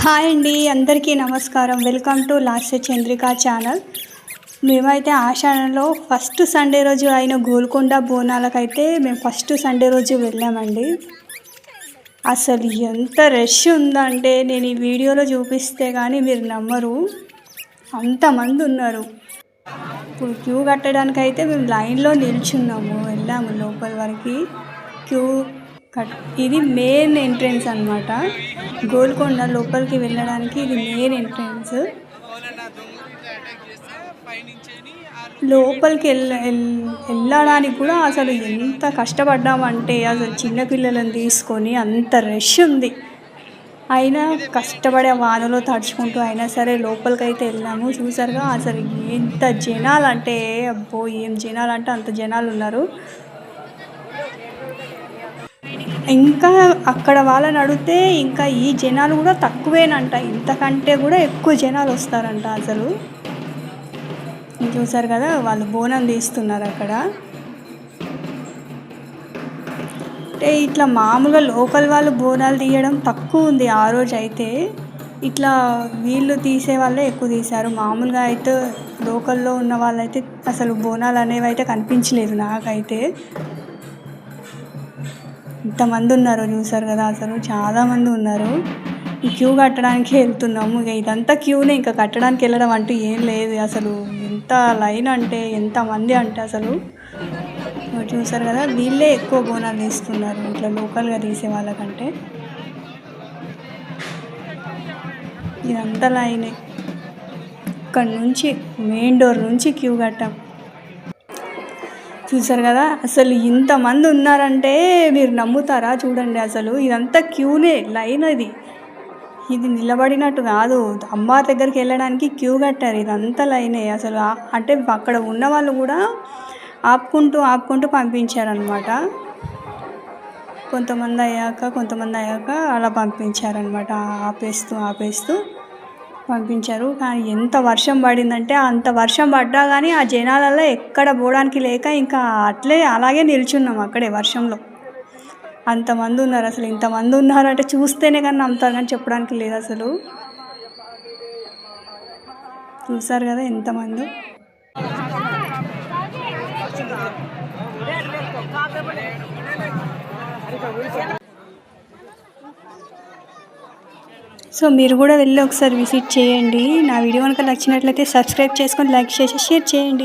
Hi అండి, అందరికీ నమస్కారం. Welcome to Lasya Chandrika channel. మేమైతే ఆషాఢంలో ఫస్ట్ సండే రోజు అయిన గోల్కొండ బోనాలకైతే మేము ఫస్ట్ సండే రోజు వెళ్ళామండి. అసలు ఎంత రష్ ఉందంటే నేను ఈ వీడియోలో చూపిస్తే కానీ మీరు నమ్మరు, అంతమంది ఉన్నారు. ఇప్పుడు క్యూ కట్టడానికైతే మేము లైన్లో నిల్చున్నాము, వెళ్ళాము లోపల వరకు. క్యూ ఇది మెయిన్ ఎంట్రెన్స్ అన్నమాట. గోల్కొండ లోపలికి వెళ్ళడానికి ఇది మెయిన్ ఎంట్రెన్స్. లోపలికి వెళ్ళడానికి కూడా అసలు ఎంత కష్టపడ్డామంటే అసలు చిన్నపిల్లలను తీసుకొని అంత రష్ ఉంది. అయినా కష్టపడే వానలో తడుచుకుంటూ అయినా సరే లోపలికైతే వెళ్ళాము. చూసారుగా అసలు ఎంత జనాలు అంటే, అబ్బో ఏం జనాలు అంటే అంత జనాలు ఉన్నారు. ఇంకా అక్కడ వాళ్ళని అడిగితే ఇంకా ఈ జనాలు కూడా తక్కువేనంట, ఇంతకంటే కూడా ఎక్కువ జనాలు వస్తారంట. అసలు చూసారు కదా వాళ్ళు బోనం తీస్తున్నారు అక్కడ. అంటే ఇట్లా మామూలుగా లోకల్ వాళ్ళు బోనాలు తీయడం తక్కువ ఉంది ఆ రోజు అయితే. ఇట్లా వీళ్ళు తీసే వాళ్ళే ఎక్కువ తీశారు. మామూలుగా అయితే లోకల్లో ఉన్న వాళ్ళైతే అసలు బోనాలు అనేవి అయితే కనిపించలేదు నాకైతే. ఇంతమంది ఉన్నారు చూసారు కదా, అసలు చాలామంది ఉన్నారు. ఈ క్యూ కట్టడానికి వెళ్తున్నాము. ఇక ఇదంతా క్యూనే, ఇంకా కట్టడానికి వెళ్ళడం అంటూ ఏం లేదు. అసలు ఎంత లైన్ అంటే, ఎంతమంది అంటే అసలు చూసారు కదా, వీళ్ళే ఎక్కువ బోనాలు తీస్తున్నారు ఇట్లా లోకల్గా తీసే వాళ్ళకంటే. ఇదంతా లైనే, ఇక్కడ నుంచి మెయిన్ డోర్ నుంచి క్యూ కట్టాం. చూసారు కదా అసలు ఇంతమంది ఉన్నారంటే మీరు నమ్ముతారా? చూడండి అసలు ఇదంతా క్యూనే, లైన్. ఇది నిలబడినట్టు కాదు, అమ్మవారి దగ్గరికి వెళ్ళడానికి క్యూ కట్టారు. ఇదంతా లైనే అసలు. అంటే అక్కడ ఉన్న వాళ్ళు కూడా ఆపుకుంటూ పంపించారనమాట. కొంతమంది అయ్యాక అలా పంపించారనమాట. ఆపేస్తూ పంపించారు. కానీ ఎంత వర్షం పడిందంటే, అంత వర్షం పడ్డా కానీ ఆ జనాలలో ఎక్కడ పోవడానికి లేక ఇంకా అలాగే నిల్చున్నాం అక్కడే వర్షంలో. అంతమంది ఉన్నారు. అసలు ఇంతమంది ఉన్నారంటే చూస్తేనే కానీ నమ్ముతారు, కానీ చెప్పడానికి లేదు అసలు. చూసారు కదా ఎంతమంది. సో మీరు కూడా వెళ్ళి ఒకసారి విజిట్ చేయండి. నా వీడియో కనుక నచ్చినట్లయితే సబ్స్క్రైబ్ చేసుకొని లైక్ చేసి షేర్ చేయండి.